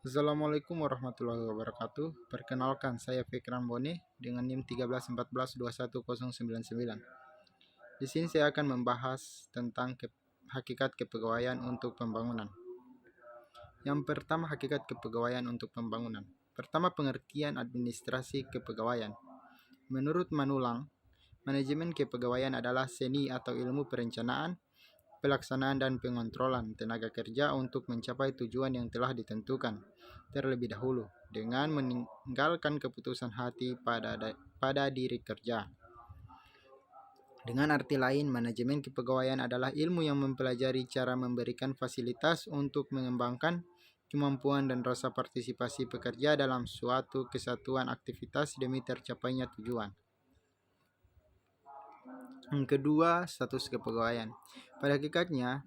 Assalamualaikum warahmatullahi wabarakatuh. Perkenalkan, saya Fikran Boni dengan NIM 13142199. Di sini saya akan membahas tentang hakikat kepegawaian untuk pembangunan. Yang pertama, hakikat kepegawaian untuk pembangunan. Pertama, pengertian administrasi kepegawaian. Menurut Manulang, manajemen kepegawaian adalah seni atau ilmu perencanaan, pelaksanaan dan pengontrolan tenaga kerja untuk mencapai tujuan yang telah ditentukan terlebih dahulu dengan meninggalkan keputusan hati pada diri kerja. Dengan arti lain, manajemen kepegawaian adalah ilmu yang mempelajari cara memberikan fasilitas untuk mengembangkan kemampuan dan rasa partisipasi pekerja dalam suatu kesatuan aktivitas demi tercapainya tujuan. Yang kedua, status kepegawaian. Pada hakikatnya,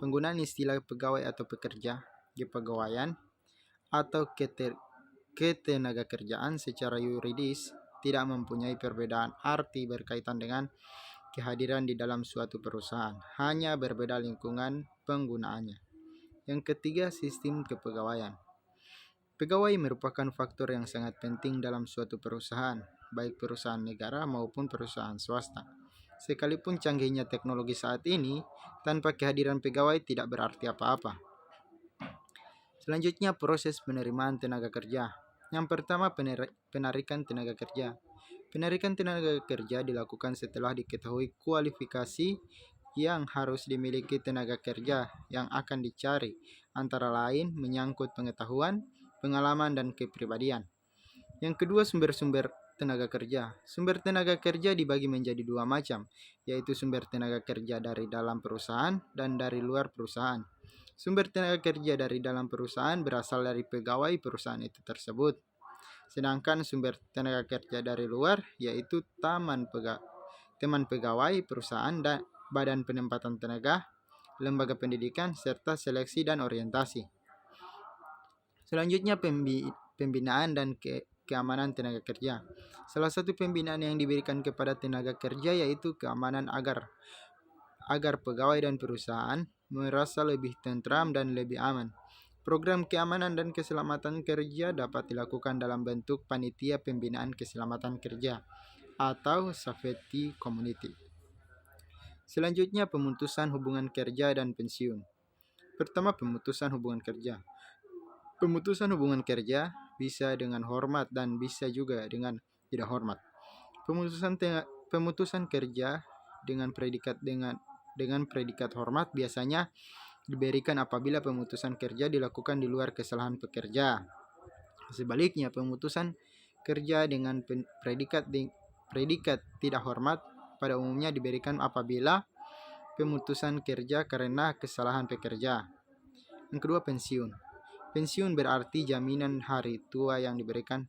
penggunaan istilah pegawai atau pekerja, kepegawaian, atau ketenaga kerjaan secara yuridis tidak mempunyai perbedaan arti berkaitan dengan kehadiran di dalam suatu perusahaan, hanya berbeda lingkungan penggunaannya. Yang ketiga, sistem kepegawaian. Pegawai merupakan faktor yang sangat penting dalam suatu perusahaan, baik perusahaan negara maupun perusahaan swasta. Sekalipun canggihnya teknologi saat ini, tanpa kehadiran pegawai tidak berarti apa-apa. Selanjutnya, proses penerimaan tenaga kerja. Yang pertama, penarikan tenaga kerja. Penarikan tenaga kerja dilakukan setelah diketahui kualifikasi yang harus dimiliki tenaga kerja yang akan dicari, antara lain menyangkut pengetahuan, pengalaman, dan kepribadian. Yang kedua, sumber-sumber tenaga kerja. Sumber tenaga kerja dibagi menjadi dua macam, yaitu sumber tenaga kerja dari dalam perusahaan dan dari luar perusahaan. Sumber tenaga kerja dari dalam perusahaan berasal dari pegawai perusahaan itu tersebut. Sedangkan sumber tenaga kerja dari luar yaitu teman pegawai perusahaan dan badan penempatan tenaga, lembaga pendidikan, serta seleksi dan orientasi. Selanjutnya, pembinaan dan keamanan tenaga kerja. Salah satu pembinaan yang diberikan kepada tenaga kerja yaitu keamanan agar pegawai dan perusahaan merasa lebih tentram dan lebih aman. Program keamanan dan keselamatan kerja dapat dilakukan dalam bentuk panitia pembinaan keselamatan kerja atau safety community. Selanjutnya, pemutusan hubungan kerja dan pensiun. Pertama, pemutusan hubungan kerja. Pemutusan hubungan kerja bisa dengan hormat dan bisa juga dengan tidak hormat. Pemutusan kerja dengan predikat hormat biasanya diberikan apabila pemutusan kerja dilakukan di luar kesalahan pekerja. Sebaliknya, pemutusan kerja dengan predikat tidak hormat pada umumnya diberikan apabila pemutusan kerja karena kesalahan pekerja. Yang kedua, pensiun. Pensiun berarti jaminan hari tua yang diberikan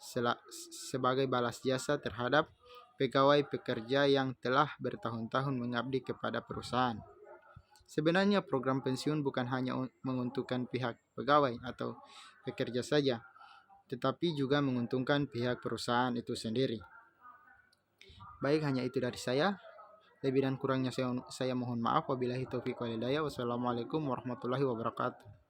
sebagai balas jasa terhadap pegawai pekerja yang telah bertahun-tahun mengabdi kepada perusahaan. Sebenarnya program pensiun bukan hanya menguntungkan pihak pegawai atau pekerja saja, tetapi juga menguntungkan pihak perusahaan itu sendiri. Baik, hanya itu dari saya. Lebih dan kurangnya saya mohon maaf. Wabillahi taufiq wal hidayah. Wassalamualaikum warahmatullahi wabarakatuh.